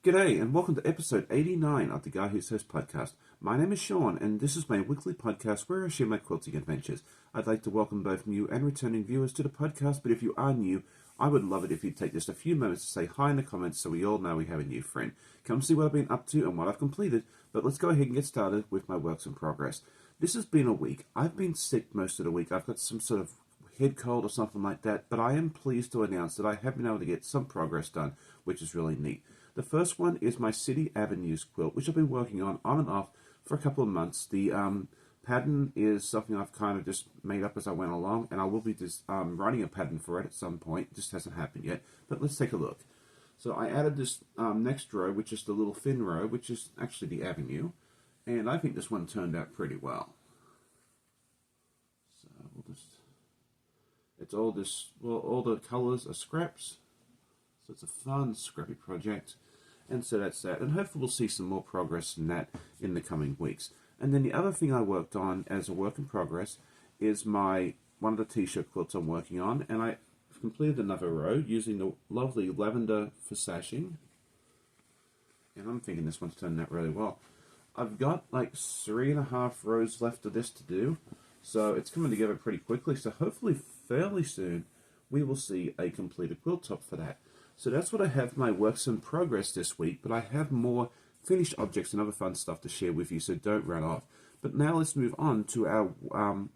G'day and welcome to episode 89 of the Guy Who Says podcast. My name is Sean and this is my weekly podcast where I share my quilting adventures. I'd like to welcome both new and returning viewers to the podcast, but if you are new, I would love it if you'd take just a few moments to say hi in the comments so we all know we have a new friend. Come see what I've been up to and what I've completed, but let's go ahead and get started with my works in progress. This has been a week. I've been sick most of the week. I've got some sort of head cold or something like that, but I am pleased to announce that I have been able to get some progress done, which is really neat. The first one is my City Avenues quilt, which I've been working on and off for a couple of months. The pattern is something I've kind of just made up as I went along, and I will be just writing a pattern for it at some point. It just hasn't happened yet, but let's take a look. So I added this next row, which is the little thin row, which is actually the avenue, and I think this one turned out pretty well. So we'll just, it's all this, well, all the colors are scraps, so it's a fun, scrappy project. And so that's that. And hopefully we'll see some more progress in that in the coming weeks. And then the other thing I worked on as a work in progress is one of the t-shirt quilts I'm working on. And I completed another row using the lovely lavender for sashing. And I'm thinking this one's turned out really well. I've got like 3.5 rows left of this to do. So it's coming together pretty quickly. So hopefully fairly soon we will see a completed quilt top for that. So that's what I have my works in progress this week, but I have more finished objects and other fun stuff to share with you, so don't run off. But now let's move on to our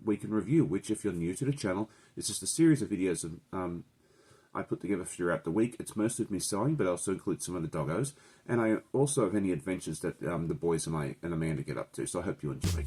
week in review, which if you're new to the channel, is just a series of videos I put together throughout the week. It's mostly of me sewing, but I also include some of the doggos, and I also have any adventures that the boys and I and Amanda get up to, so I hope you enjoy.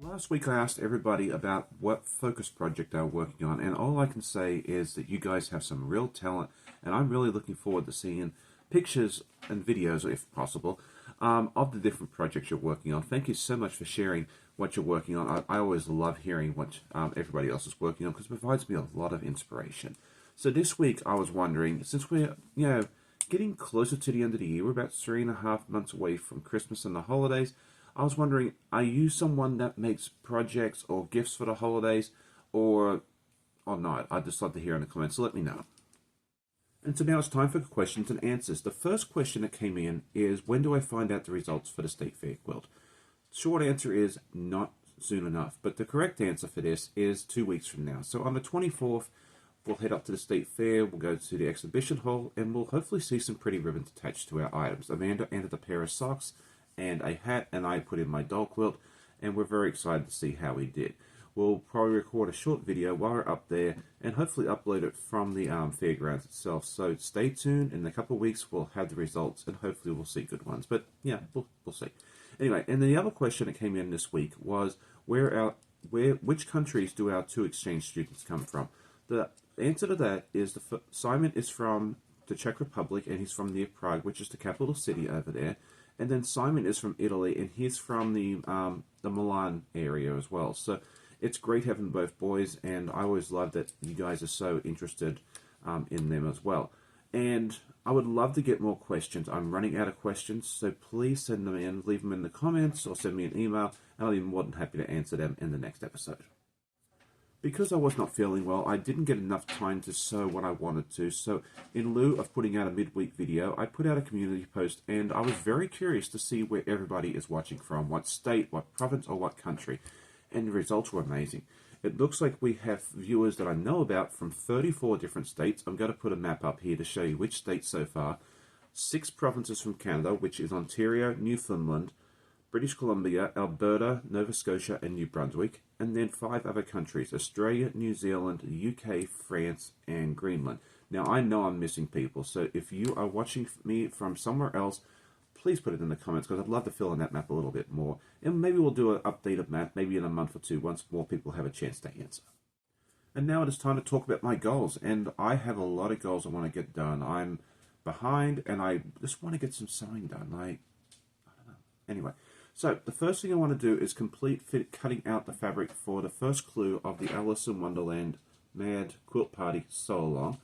Last week I asked everybody about what focus project they were working on, and all I can say is that you guys have some real talent, and I'm really looking forward to seeing pictures and videos, if possible, of the different projects you're working on. Thank you so much for sharing what you're working on. I always love hearing what everybody else is working on because it provides me a lot of inspiration. So this week I was wondering, since we're getting closer to the end of the year, we're about 3.5 months away from Christmas and the holidays, I was wondering, are you someone that makes projects or gifts for the holidays, or not? I'd just love to hear in the comments, so let me know. And so now it's time for questions and answers. The first question that came in is, when do I find out the results for the State Fair quilt? Short answer is not soon enough, but the correct answer for this is 2 weeks from now. So on the 24th, we'll head up to the State Fair, we'll go to the exhibition hall, and we'll hopefully see some pretty ribbons attached to our items. Amanda entered a pair of socks and a hat, and I put in my doll quilt, and we're very excited to see how we did. We'll probably record a short video while we're up there and hopefully upload it from the fairgrounds itself. So stay tuned. In a couple of weeks we'll have the results and hopefully we'll see good ones. But yeah, we'll see. Anyway, and the other question that came in this week was which countries do our 2 exchange students come from? The answer to that is Simon is from the Czech Republic and he's from near Prague, which is the capital city over there. And then Simon is from Italy, and he's from the Milan area as well. So it's great having both boys, and I always love that you guys are so interested in them as well. And I would love to get more questions. I'm running out of questions, so please send them in, leave them in the comments, or send me an email, and I'll be more than happy to answer them in the next episode. Because I was not feeling well, I didn't get enough time to sew what I wanted to. So in lieu of putting out a midweek video, I put out a community post, and I was very curious to see where everybody is watching from, what state, what province, or what country. And the results were amazing. It looks like we have viewers that I know about from 34 different states. I'm going to put a map up here to show you which states so far. 6 provinces from Canada, which is Ontario, Newfoundland, British Columbia, Alberta, Nova Scotia, and New Brunswick, and then 5 other countries: Australia, New Zealand, UK, France, and Greenland. Now, I know I'm missing people, so if you are watching me from somewhere else, please put it in the comments, because I'd love to fill in that map a little bit more. And maybe we'll do an updated map, maybe in a month or two, once more people have a chance to answer. And now it is time to talk about my goals, and I have a lot of goals I want to get done. I'm behind, and I just want to get some sewing done. I don't know. Anyway. So the first thing I want to do is complete cutting out the fabric for the first clue of the Alice in Wonderland Mad Quilt Party Sew Along.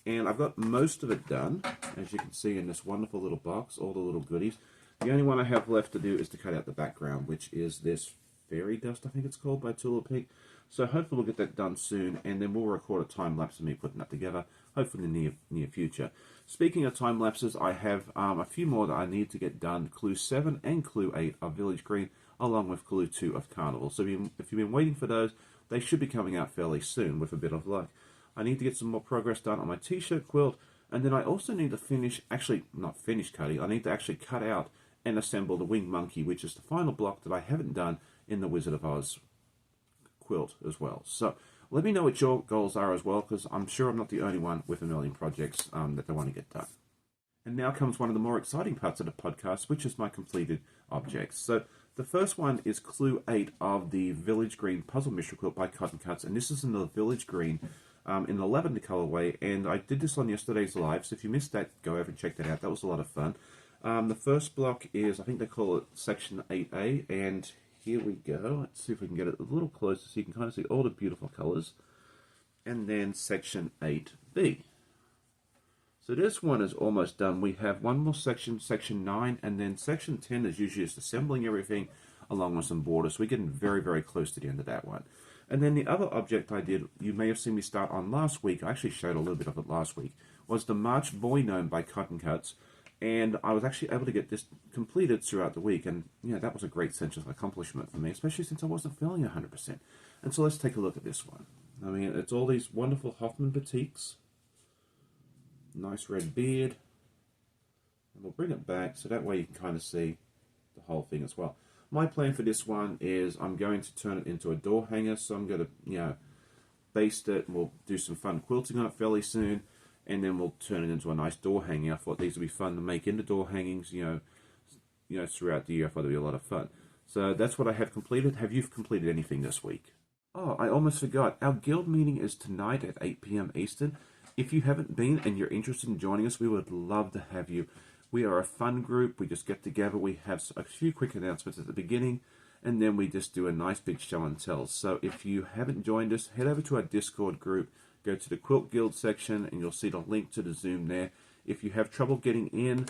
And I've got most of it done, as you can see in this wonderful little box, all the little goodies. The only one I have left to do is to cut out the background, which is this fairy dust, I think it's called, by Tulip Pink. So hopefully we'll get that done soon, and then we'll record a time lapse of me putting that together, hopefully in the near future. Speaking of time lapses, I have a few more that I need to get done. Clue 7 and Clue 8 of Village Green, along with Clue 2 of Carnival. So if you've been waiting for those, they should be coming out fairly soon with a bit of luck. I need to get some more progress done on my t-shirt quilt, and then I also need to finish, actually not finish cutting, I need to actually cut out and assemble the winged monkey, which is the final block that I haven't done in the Wizard of Oz quilt as well. So let me know what your goals are as well, because I'm sure I'm not the only one with a million projects that they want to get done. And now comes one of the more exciting parts of the podcast, which is my completed objects. So the first one is Clue 8 of the Village Green Puzzle Mystery Quilt by Cotton Cuts, and this is in the Village Green in the lavender colorway, and I did this on yesterday's live, so if you missed that, go over and check that out. That was a lot of fun. The first block is, I think they call it Section 8A, and here we go. Let's see if we can get it a little closer so you can kind of see all the beautiful colors. And then Section 8B. So this one is almost done. We have one more section, Section 9, and then Section 10 is usually just assembling everything along with some borders. So we're getting very, very close to the end of that one. And then the other object I did, you may have seen me start on last week, I actually showed a little bit of it last week, was the March Boy Gnome by Cotton Cuts. And I was actually able to get this completed throughout the week, and yeah, that was a great sense of accomplishment for me, especially since I wasn't feeling 100%. And so let's take a look at this one. I mean, it's all these wonderful Hoffman batiks, nice red beard, and we'll bring it back so that way you can kind of see the whole thing as well. My plan for this one is I'm going to turn it into a door hanger, so I'm going to, baste it, and we'll do some fun quilting on it fairly soon. And then we'll turn it into a nice door hanging. I thought these would be fun to make into door hangings, throughout the year. I thought it'd be a lot of fun. So that's what I have completed. Have you completed anything this week? Oh, I almost forgot. Our guild meeting is tonight at 8 p.m. Eastern. If you haven't been and you're interested in joining us, we would love to have you. We are a fun group. We just get together. We have a few quick announcements at the beginning, and then we just do a nice big show and tell. So if you haven't joined us, head over to our Discord group. Go to the Quilt Guild section, and you'll see the link to the Zoom there. If you have trouble getting in,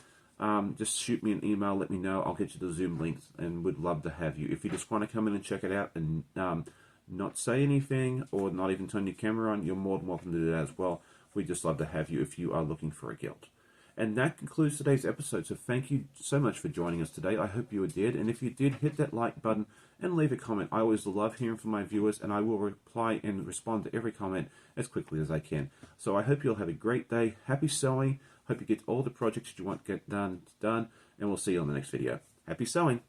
just shoot me an email, let me know. I'll get you the Zoom link, and we'd love to have you. If you just want to come in and check it out and not say anything or not even turn your camera on, you're more than welcome to do that as well. We'd just love to have you if you are looking for a guild. And that concludes today's episode, so thank you so much for joining us today. I hope you did, and if you did, hit that like button and leave a comment. I always love hearing from my viewers, and I will reply and respond to every comment as quickly as I can. So I hope you'll have a great day. Happy sewing. Hope you get all the projects you want to get done, and we'll see you on the next video. Happy sewing.